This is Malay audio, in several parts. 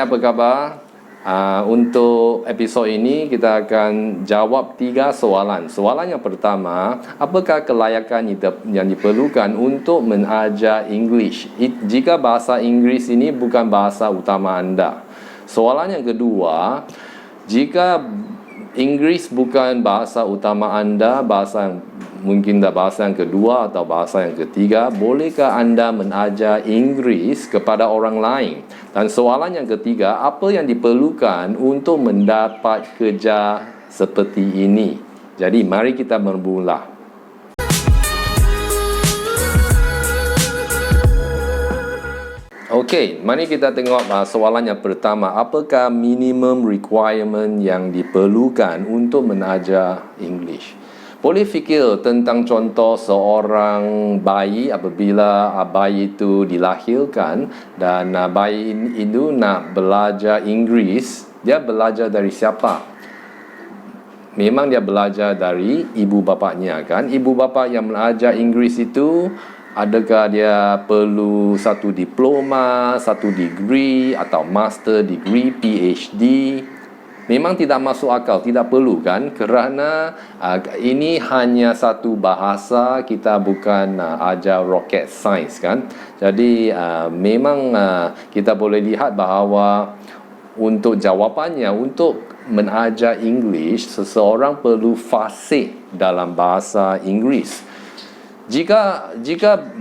Apa khabar? Untuk episod ini kita akan jawab 3 soalan. Soalan yang pertama, apakah kelayakan yang diperlukan untuk mengajar English jika bahasa Inggeris ini bukan bahasa utama anda? Soalan yang kedua, jika Inggeris bukan bahasa utama anda, mungkin bahasa yang kedua atau bahasa yang ketiga, bolehkah anda mengajar Inggeris kepada orang lain? Dan soalan yang ketiga, apa yang diperlukan untuk mendapat kerja seperti ini? Jadi mari kita bermula. Okey, mari kita tengok soalan yang pertama. Apakah minimum requirement yang diperlukan untuk mengajar English? Boleh fikir tentang contoh seorang bayi apabila bayi itu dilahirkan dan bayi itu nak belajar Inggeris, dia belajar dari siapa? Memang dia belajar dari ibu bapanya, kan? Ibu bapa yang mengajar Inggeris itu, adakah dia perlu satu diploma, satu degree atau master degree, PhD? Memang tidak masuk akal, tidak perlu, kan? Kerana ini hanya satu bahasa, kita bukan ajar rocket science, kan? Jadi memang kita boleh lihat bahawa untuk jawapannya, untuk mengajar English, seseorang perlu fasih dalam bahasa Inggeris. Jika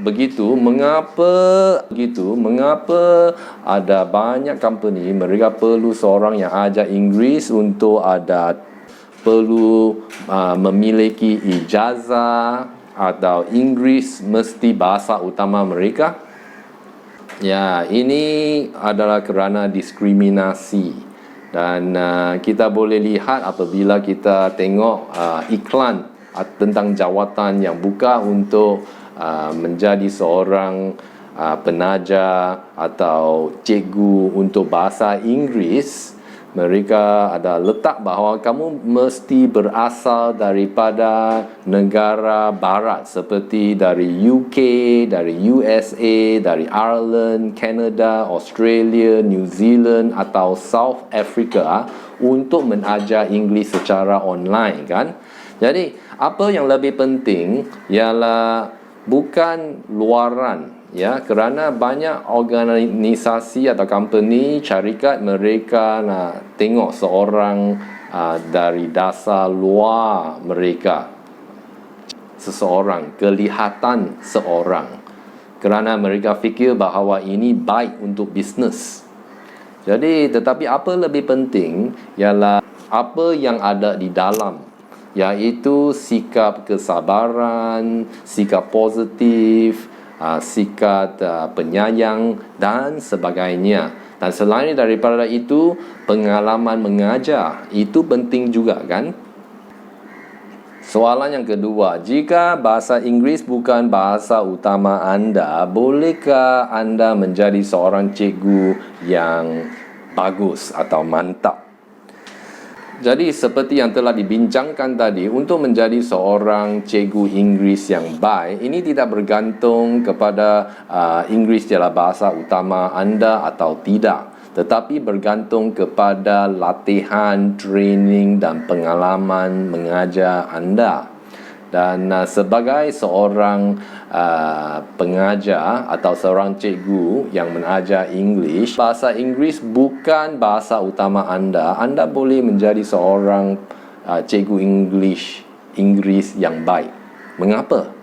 begitu, mengapa ada banyak company mereka perlu seorang yang ajar Inggeris untuk perlu memiliki ijazah atau Inggeris mesti bahasa utama mereka? Ya, ini adalah kerana diskriminasi. Dan kita boleh lihat apabila kita tengok iklan tentang jawatan yang buka untuk menjadi seorang penajar atau cikgu untuk bahasa Inggeris, mereka ada letak bahawa kamu mesti berasal daripada negara barat seperti dari UK, dari USA, dari Ireland, Canada, Australia, New Zealand atau South Africa untuk mengajar Inggeris secara online, kan? Jadi, apa yang lebih penting ialah bukan luaran, ya, kerana banyak organisasi atau company, syarikat, mereka nak tengok seorang dari dasar luar mereka, seseorang, kelihatan seorang, kerana mereka fikir bahawa ini baik untuk bisnes. Jadi, tetapi apa lebih penting ialah apa yang ada di dalam, iaitu sikap kesabaran, sikap positif, sikap penyayang dan sebagainya. Dan selain daripada itu, pengalaman mengajar itu penting juga, kan? Soalan yang kedua, jika bahasa Inggeris bukan bahasa utama anda, bolehkah anda menjadi seorang cikgu yang bagus atau mantap? Jadi seperti yang telah dibincangkan tadi, untuk menjadi seorang cikgu Inggeris yang baik, ini tidak bergantung kepada Inggeris adalah bahasa utama anda atau tidak, tetapi bergantung kepada latihan, training dan pengalaman mengajar anda. Dan sebagai seorang pengajar atau seorang cikgu yang mengajar English, bahasa Inggeris bukan bahasa utama anda, anda boleh menjadi seorang cikgu Inggeris yang baik. Mengapa?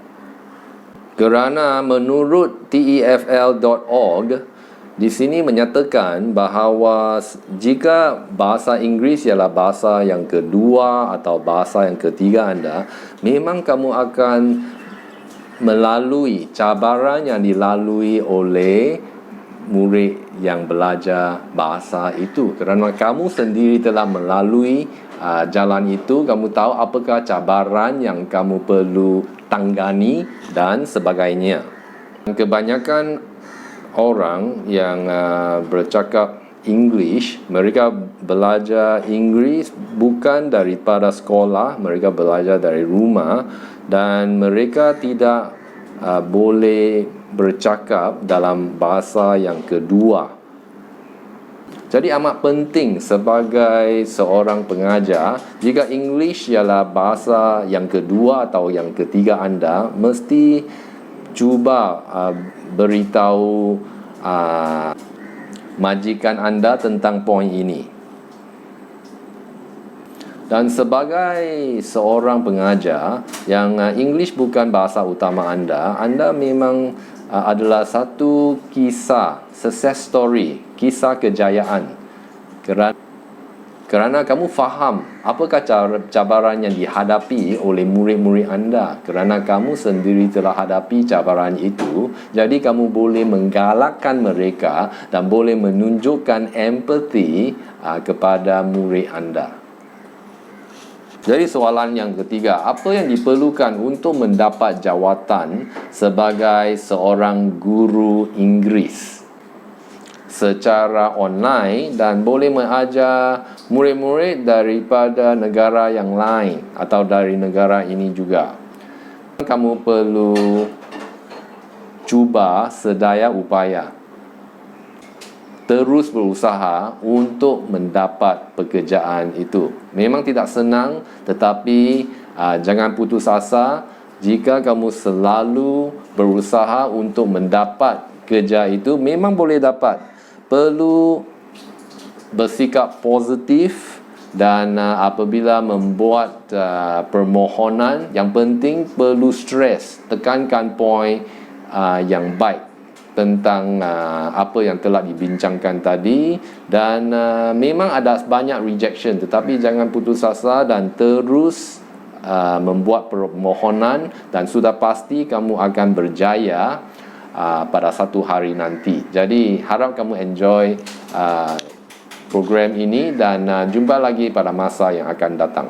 Kerana menurut TEFL.org, di sini menyatakan bahawa jika bahasa Inggeris ialah bahasa yang kedua atau bahasa yang ketiga anda, memang kamu akan melalui cabaran yang dilalui oleh murid yang belajar bahasa itu. Kerana kamu sendiri telah melalui jalan itu, kamu tahu apakah cabaran yang kamu perlu tanggani dan sebagainya. Kebanyakan orang yang bercakap English, mereka belajar Inggeris bukan daripada sekolah, mereka belajar dari rumah, dan mereka tidak boleh bercakap dalam bahasa yang kedua. Jadi amat penting sebagai seorang pengajar, jika English ialah bahasa yang kedua atau yang ketiga anda, mesti cuba beritahu majikan anda tentang poin ini. Dan sebagai seorang pengajar yang English bukan bahasa utama anda, anda memang adalah satu kisah, success story, kisah kejayaan. Kerana kamu faham apakah cabaran yang dihadapi oleh murid-murid anda. Kerana kamu sendiri telah hadapi cabaran itu, jadi kamu boleh menggalakkan mereka dan boleh menunjukkan empathy kepada murid anda. Jadi soalan yang ketiga, apa yang diperlukan untuk mendapat jawatan sebagai seorang guru Inggeris secara online dan boleh mengajar murid-murid daripada negara yang lain atau dari negara ini juga? Kamu perlu cuba sedaya upaya, terus berusaha untuk mendapat pekerjaan itu. Memang tidak senang, tetapi jangan putus asa. Jika kamu selalu berusaha untuk mendapat kerja itu, memang boleh dapat. Perlu bersikap positif dan apabila membuat permohonan, yang penting perlu stres, tekankan poin yang baik tentang apa yang telah dibincangkan tadi. Dan memang ada banyak rejection, tetapi jangan putus asa dan terus membuat permohonan, dan sudah pasti kamu akan berjaya pada satu hari nanti. Jadi harap kamu enjoy program ini dan jumpa lagi pada masa yang akan datang.